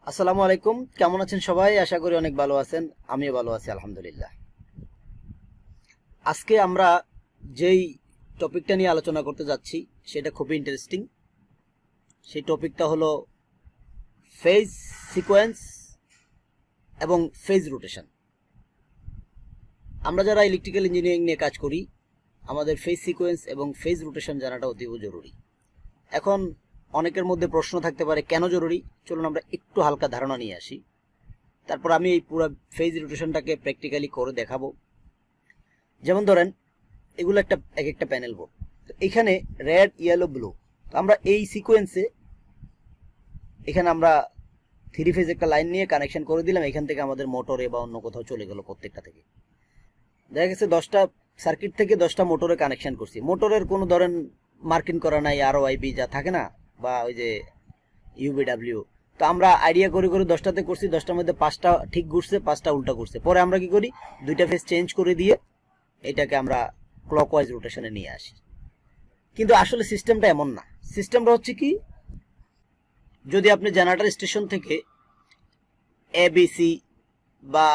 আসসালামু আলাইকুম, কেমন আছেন সবাই? আশা করি অনেক ভালো আছেন। আমিও ভালো আছি আলহামদুলিল্লাহ। আজকে আমরা যেই টপিকটা নিয়ে আলোচনা করতে যাচ্ছি সেটা খুবই ইন্টারেস্টিং। সেই টপিকটা হলো ফেজ সিকোয়েন্স এবং ফেজ রোটেশন। আমরা যারা ইলেকট্রিক্যাল ইঞ্জিনিয়ারিং নিয়ে কাজ করি, আমাদের ফেজ সিকোয়েন্স এবং ফেজ রোটেশন জানাটা অতীব জরুরি। এখন অনেকের মধ্যে প্রশ্ন থাকতে পারে কেন জরুরি। চলুন আমরা একটু হালকা ধারণা নিয়ে আসি, তারপর আমি এই পুরো ফেজ রোটেশনটাকে প্র্যাকটিক্যালি করে দেখাবো। যেমন ধরেন, এগুলো এক একটা প্যানেল বোর্ড। তো এখানে রেড, ইয়েলো, ব্লু। তো আমরা এই সিকোয়েন্সে এখানে আমরা থ্রি ফেজ একটা লাইন নিয়ে কানেকশন করে দিলাম। এখান থেকে আমাদের মোটরে বা অন্য কোথাও চলে গেল। প্রত্যেকটা থেকে দেখা গেছে 10টা সার্কিট থেকে 10টা মোটরে কানেকশন করছি। মোটরের কোনো ধরেন মার্কিং করা নাই, ROIB যা থাকে না, বা ওই যে UBW। তো আমরা আইডিয়া করে করে 10টাতে করছি। 10টার মধ্যে 5টা ঠিক ঘুরছে, 5টা উল্টা ঘুরছে। পরে আমরা কি করি, 2টা ফেজ চেঞ্জ করে দিয়ে এটাকে আমরা ক্লকওয়াইজ রোটেশনে নিয়ে আসি। কিন্তু আসলে সিস্টেমটা এমন না। সিস্টেমটা হচ্ছে কি, যদি আপনি জেনারেটর স্টেশন থেকে ABC বা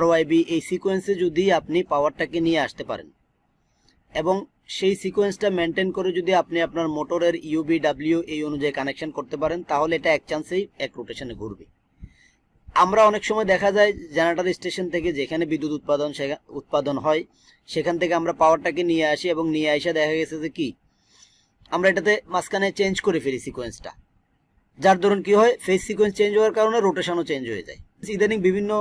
ROIB এই সিকোয়েন্সে যদি আপনি পাওয়ারটাকে নিয়ে আসতে পারেন এবং সেই সিকোয়েন্সটা মেনটেন করে যদি আপনি আপনার মোটরের UBW এই অনুযায়ী কানেকশন করতে পারেন, তাহলে এটা এক চান্সেই এক রোটেশনে ঘুরবে। আমরা অনেক সময় দেখা যায় জেনারেটর স্টেশন থেকে যেখানে বিদ্যুৎ উৎপাদন হয় সেখান থেকে আমরা পাওয়ারটাকে নিয়ে আসি এবং নিয়ে এসে দেখা গেছে যে কি, আমরা এটাতে মাঝখানে চেঞ্জ করে ফেলি সিকোয়েন্সটা, যার ধরুন কি হয়, ফেজ সিকোয়েন্স চেঞ্জ হওয়ার কারণে রোটেশনও চেঞ্জ হয়ে যায়। ইদানিং বিভিন্ন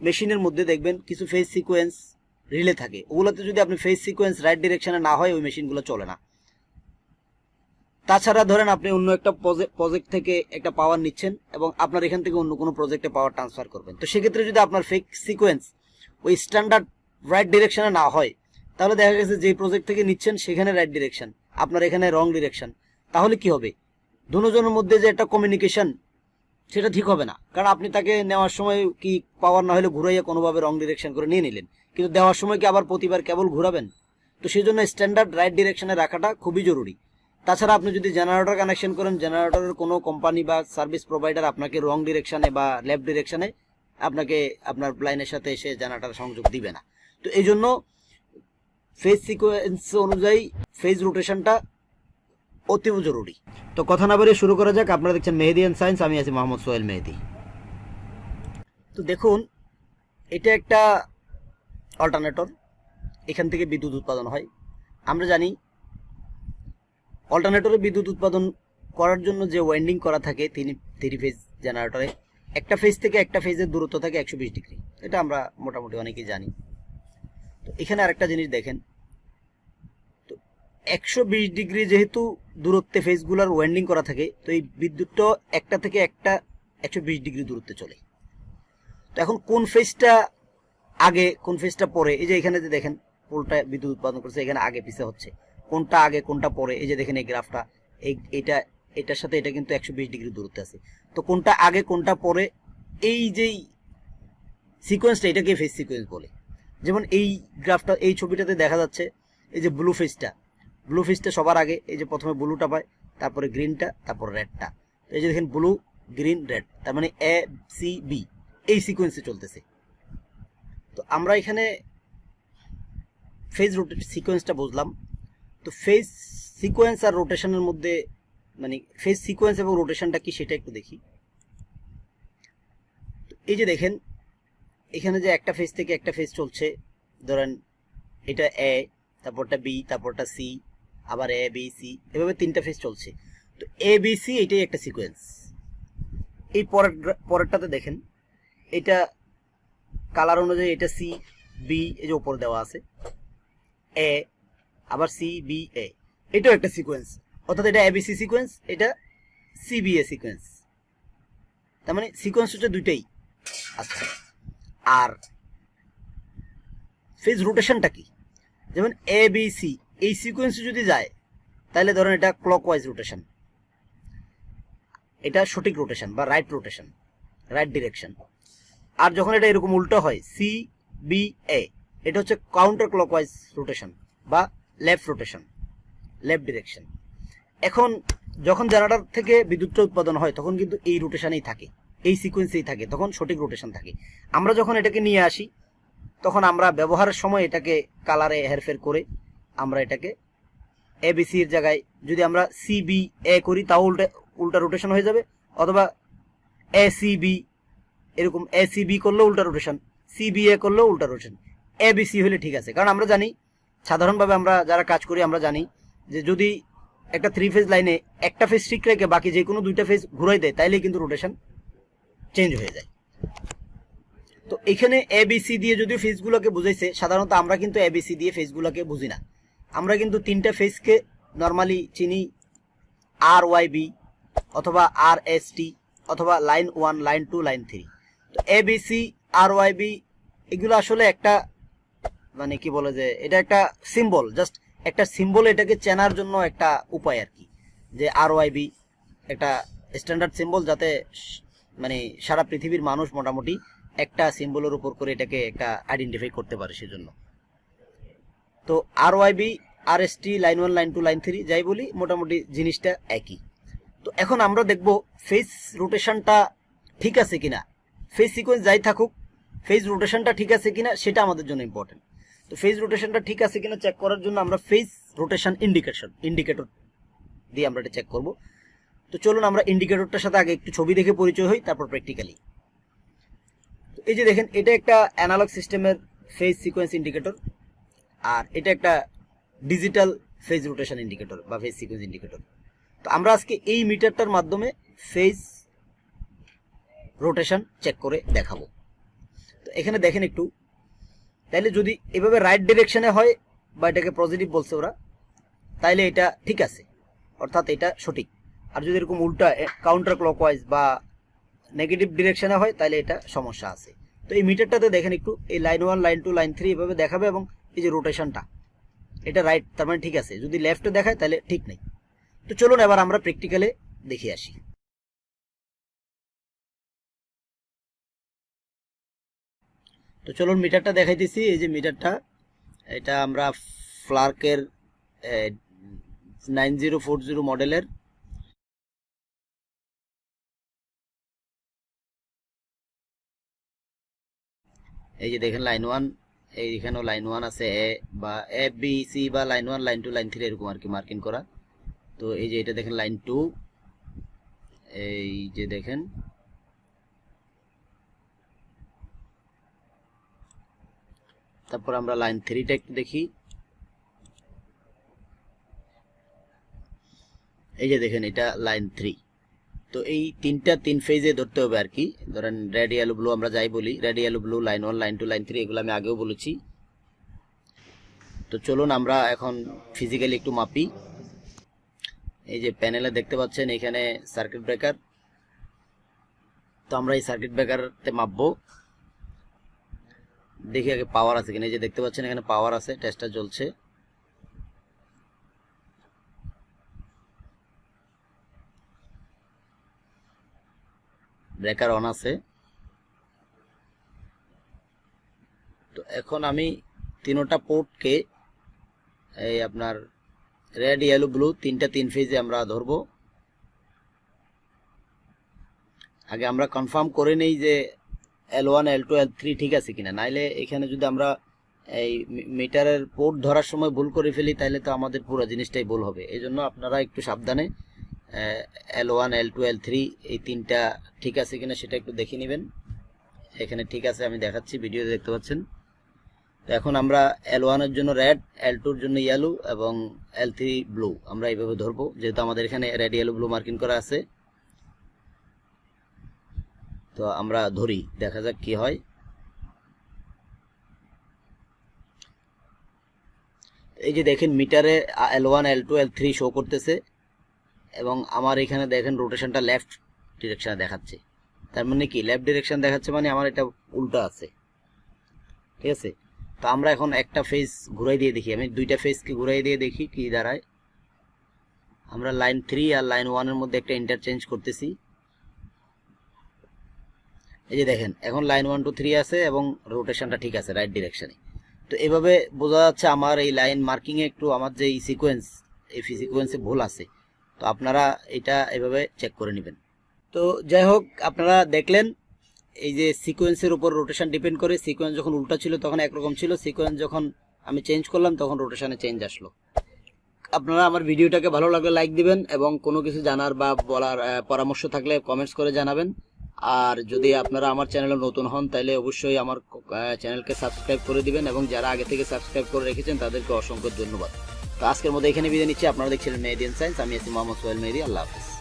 মেশিনের মধ্যে দেখবেন কিছু ফেজ সিকোয়েন্স রিলে থাকে। ওগুলোতে যদি আপনি ফেজ সিকোয়েন্স রাইট ডিরেকশনে না হয়, ওই মেশিনগুলো চলে না। তাছাড়া ধরেন আপনি অন্য একটা প্রজেক্ট থেকে একটা পাওয়ার নিচ্ছেন এবং আপনার এখান থেকে অন্য কোনো প্রজেক্টে পাওয়ার ট্রান্সফার করবেন। তো সেক্ষেত্রে যদি আপনার ফেজ সিকোয়েন্স ওই স্ট্যান্ডার্ড রাইট ডিরেকশনে না হয়, তাহলে দেখা গেছে যে প্রজেক্ট থেকে নিচ্ছেন সেখানে রাইট ডিরেকশন, আপনার এখানে রং ডিরেকশন। তাহলে কি হবে, দুজনের মধ্যে যে একটা কমিউনিকেশন সেটা ঠিক হবে না। কারণ আপনি তাকে নেওয়ার সময় কি পাওয়ার না হলে ঘুরাইয়া কোনোভাবে রং ডিরেকশন করে নিয়ে নিলেন, কিন্তু দেওয়ার সময় কি আবার প্রতিবার কেবল ঘুরাবেন? তো সেই জন্য স্ট্যান্ডার্ড রাইট ডিরেকশনে রাখাটা খুবই জরুরি। তাছাড়া আপনি যদি জেনারেটর কানেকশন করেন, জেনারেটরের কোনো কোম্পানি বা সার্ভিস প্রোভাইডার আপনাকে রং ডিরেকশনে বা লেফট ডিরেকশনে আপনাকে আপনার লাইনের সাথে এসে জেনারেটর সংযোগ দিবে না। তো এই জন্য ফেজ সিকোয়েন্স অনুযায়ী ফেজ রোটেশনটা অতীব জরুরি। তো কথা না বাড়িয়ে শুরু করা যাক। আপনারা দেখছেন মেহেদি এন্ড সায়েন্স, আমি আছি মোহাম্মদ সোহেল মেহেদি। তো দেখুন, এটা একটা অল্টারনেটর, এখান থেকে বিদ্যুৎ উৎপাদন হয়। আমরা জানি অল্টারনেটরে বিদ্যুৎ উৎপাদন করার জন্য যে ওয়াইন্ডিং করা থাকে থ্রি ফেজ জেনারেটরে, একটা ফেজ থেকে একটা ফেজের দূরত্ব থাকে 120 ডিগ্রি। এটা আমরা মোটামুটি অনেকেই জানি। তো এখানে আরেকটা জিনিস দেখেন, তো 120 ডিগ্রি যেহেতু দূরত্বে ফেজগুলোর ওয়াইন্ডিং করা থাকে, তো এই বিদ্যুৎটা একটা থেকে একটা 120 ডিগ্রি দূরত্বে চলে। তো এখন কোন ফেজটা আগে কোন ফেজটা পরে, এই যে এখানে যে দেখেন পোলটা বিদ্যুৎ উৎপাদন করছে, এখানে আগে পিছে হচ্ছে, কোনটা আগে কোনটা পরে, এই যে দেখেন এই গ্রাফটা, এটা এটার সাথে এটা কিন্তু 120 ডিগ্রি দূরত্বে আছে। তো কোনটা আগে কোনটা পরে, এই যেই সিকোয়েন্সটা, এটাকে ফেজ সিকোয়েন্স বলে। যেমন এই গ্রাফটা, এই ছবিটাতে দেখা যাচ্ছে এই যে ব্লু ফেজটা সবার আগে, এই যে প্রথমে ব্লুটা পায়, তারপরে গ্রিনটা, তারপর রেডটা। তো এই যে দেখেন ব্লু, গ্রিন, রেড, তার মানে ACB এই সিকোয়েন্সে চলতেছে। তো আমরা এখানে ফেজ সিকোয়েন্সটা বুঝলাম। তো ফেজ সিকোয়েন্স আর রোটেশনের মধ্যে, মানে ফেজ সিকোয়েন্স এবং রোটেশনটা কি সেটা একটু দেখি। এই যে দেখেন এখানে যে একটা ফেজ থেকে একটা ফেজ চলছে, ধরেন এটা A, তারপরটা B, তারপরটা C, আবার ABC, এভাবে 3টা ফেজ চলছে। তো ABC এটাই একটা সিকোয়েন্স। এই পরেরটাতে দেখেন, এটা কালার অনুযায়ী এটা CB, এই যে উপরে দেওয়া আছে A, আবার CBA, এটাও একটা সিকোয়েন্স। অর্থাৎ এটা ABC সিকোয়েন্স, এটা CBA সিকোয়েন্স। তার মানে সিকোয়েন্স হচ্ছে দুইটাই। আচ্ছা, আর ফেজ রোটেশনটা কি? যেমন ABC এই সিকোয়েন্সে যদি যায়, তাহলে ধরেন এটা ক্লকওয়াইজ রোটেশন, এটা সঠিক রোটেশন বা রাইট রোটেশন, রাইট ডিরেকশন। আর যখন এটা এরকম উল্টো হয় CBA, এটা হচ্ছে কাউন্টার ক্লকওয়াইজ রোটেশন বা লেফট রোটেশন, লেফট ডিরেকশন। এখন যখন জেনারেটর থেকে বিদ্যুৎটা উৎপাদন হয় তখন কিন্তু এই রোটেশনেই থাকে। এই সিকোয়েন্সেই থাকে তখন সঠিক রোটেশন থাকে। আমরা যখন এটাকে নিয়ে আসি তখন আমরা ব্যবহারের সময় এটাকে কালারে হেরফের করে আমরা এটাকে ABC এর জায়গায় যদি আমরা CBA করি তাও উল্টা রোটেশন হয়ে যাবে, অথবা ACB, এরকম ACB করলেও উল্টা রোটেশন, CBA করলেও উল্টা রোটেশন, ABC হলে ঠিক আছে। কারণ আমরা জানি সাধারণভাবে আমরা যারা কাজ করি আমরা জানি যে যদি একটা 3 ফেজ লাইনে একটা ফেজ ঠিক রেখে বাকি যে কোনো 2টা ফেজ ঘুরাই দেয় তাইলে কিন্তু রোটেশন চেঞ্জ হয়ে যায়। তো এখানে ABC দিয়ে যদিও ফেজগুলোকে বুঝাইছে, সাধারণত আমরা কিন্তু ABC দিয়ে ফেজগুলোকে বুঝি না। আমরা কিন্তু 3টা ফেজকে নর্মালি চিনি RYB অথবা RST অথবা লাইন 1, লাইন 2, লাইন 3। তো ABC, RYB এগুলো আসলে একটা মানে কি বলে যে এটা একটা সিম্বল, জাস্ট একটা সিম্বল, এটাকে চেনার জন্য একটা উপায় আর কি, যে RYB একটা স্ট্যান্ডার্ড সিম্বল যাতে মানে সারা পৃথিবীর মানুষ মোটামুটি একটা সিম্বলের উপর করে এটাকে একটা আইডেন্টিফাই করতে পারে সেজন্য। তো RYB, RST, line 1, line 2, line 3 যাই বলি মোটামুটি জিনিসটা একই। তো এখন আমরা দেখব ফেজ রোটেশনটা ঠিক আছে কিনা, ফেজ সিকোয়েন্স যাই থাকুক ফেজ রোটেশনটা ঠিক আছে কিনা সেটা আমাদের জন্য ইম্পর্টেন্ট। তো ফেজ রোটেশনটা ঠিক আছে কিনা চেক করার জন্য আমরা ফেজ রোটেশন ইন্ডিকেটর দিয়ে আমরা এটা চেক করব। তো চলুন আমরা ইন্ডিকেটরটার সাথে আগে একটু ছবি দেখে পরিচয় হই, তারপর প্র্যাকটিক্যালি। তো এই যে দেখেন এটা একটা অ্যানালগ সিস্টেমের ফেজ সিকোয়েন্স ইন্ডিকেটর, আর এটা একটা ডিজিটাল ফেজ রোটেশন ইন্ডিকেটর বা ফেজ সিকোয়েন্স ইন্ডিকেটর। তো আমরা আজকে এই মিটারটার মাধ্যমে ফেজ রোটেশন চেক করে দেখাবো। তো এখানে দেখেন একটু, তাইলে যদি এভাবে রাইট ডিরেকশনে হয় বা এটাকে পজিটিভ বলছে ওরা, তাইলে এটা ঠিক আছে, অর্থাৎ এটা সঠিক। আর যদি এরকম উল্টা কাউন্টার ক্লকওয়াইজ বা নেগেটিভ ডিরেকশনে হয় তাহলে এটা সমস্যা আছে। তো এই মিটারটাতে দেখেন একটু, এই লাইন 1, লাইন 2, লাইন 3 এভাবে দেখাবে এবং এই যে রোটেশনটা এটা রাইট, তার মানে ঠিক আছে। যদি লেফটে দেখায় তাহলে ঠিক নেই। তো চলুন এবার আমরা প্র্যাকটিক্যালে দেখে আসি। তো চলুন মিটারটা দেখাইতেছি। এই যে মিটারটা, এটা আমরা ফ্লার্কের 9040 মডেলের। এই যে দেখেন লাইন 1, এইখানেও লাইন 1 আছে, ABC বা লাইন 1, লাইন 2, লাইন 3 এরকম আর কি মার্কিং করা। তো এই যে এটা দেখেন লাইন 2, এই যে দেখেন তারপর আমরা লাইন 3টা একটু দেখি। এই যে দেখেন এটা লাইন 3। তো এই 3 ফেজে ধরতে হবে আর কি। ধরেন রেড, ইয়েলো, ব্লু আমরা যাই বলি, red, yellow, blue, line 1, line 2, line 3 এগুলো আমি আগেও বলেছি। তো চলুন আমরা এখন ফিজিক্যালি একটু মাপি। এই যে প্যানেলে দেখতে পাচ্ছেন এখানে সার্কিট ব্রেকার। তো আমরা এই সার্কিট ব্রেকারতে মাপবো, দেখি আগে পাওয়ার আছে কিনা। এই যে দেখতে পাচ্ছেন এখানে পাওয়ার আছে, টেস্টার জ্বলছে। ব্রেকার অন আছে। তো এখন আমি তিনটা পোর্টকে এই আপনার রেড, ইয়েলো, ব্লু 3 ফেজে আমরা ধরবো। আগে আমরা কনফার্ম করে নেই যে L1, L2, L3 ঠিক আছে কিনা, নাইলে এখানে যদি আমরা এই মিটারের পোর্ট ধরার সময় ভুল করে ফেলি তাহলে তো আমাদের পুরো জিনিসটাই ভুল হবে। এই জন্য আপনারা একটু সাবধানে L1, L2, L3 এই 3টা ঠিক আছে কিনা সেটা একটু দেখে নেবেন। এখানে ঠিক আছে, আমি দেখাচ্ছি, ভিডিওতে দেখতে পাচ্ছেন। তো এখন আমরা L1 এর জন্য রেড, L2 এর জন্য ইয়েলো এবং L3 ব্লু আমরা এইভাবে ধরবো, যেহেতু আমাদের এখানে রেড, ইয়েলো, ব্লু মার্কিং করা আছে। তো আমরা ধরি, দেখা যাক কি হয়। এই যে দেখেন মিটারে L1, L2, L3 শো করতেছে এবং আমার এখানে দেখেন রোটেশনটা লেফট ডিরেকশনে দেখাচ্ছে। তার মানে কি, লেফট ডিরেকশন দেখাচ্ছে মানে আমার এটা উল্টা আছে, ঠিক আছে। তো আমরা এখন একটা ফেজ ঘুরাই দিয়ে দেখি, আমি 2টা ফেজকে ঘুরাই দিয়ে দেখি কি দাঁড়ায়। আমরা লাইন 3 আর লাইন 1 এর মধ্যে একটা ইন্টারচেঞ্জ করতেছি। এই যে দেখেন এখন লাইন 1, 2, 3 আছে এবং রোটেশনটা ঠিক আছে রাইট ডিরেকশনে। তো এভাবে বোঝা যাচ্ছে আমার এই লাইন মার্কিংয়ে একটু আমার যে সিকোয়েন্স, এই সিকোয়েন্সে ভুল আছে। তো আপনারা এটা এভাবে চেক করে নেবেন। তো যাই হোক, আপনারা দেখলেন এই যে সিকোয়েন্সের উপর রোটেশন ডিপেন্ড করে। সিকোয়েন্স যখন উল্টা ছিল তখন একরকম ছিল, সিকোয়েন্স যখন আমি চেঞ্জ করলাম তখন রোটেশনে চেঞ্জ আসলো। আপনারা আমার ভিডিওটাকে ভালো লাগলে লাইক দিবেন, এবং কোনো কিছু জানার বা বলার পরামর্শ থাকলে কমেন্টস করে জানাবেন। আর যদি আপনারা আমার চ্যানেলে নতুন হন তাহলে অবশ্যই আমার চ্যানেলকে সাবস্ক্রাইব করে দিবেন, এবং যারা আগে থেকে সাবস্ক্রাইব করে রেখেছেন তাদেরকে অসংখ্য ধন্যবাদ। তো আজকের মতো এখানে বিদায় নিচ্ছি। আপনারা দেখছিলেন মেহেদি এন্ড সায়েন্স, আমি আছি মোহাম্মদ সোহেল মেহেদি। আল্লাহ হাফিজ।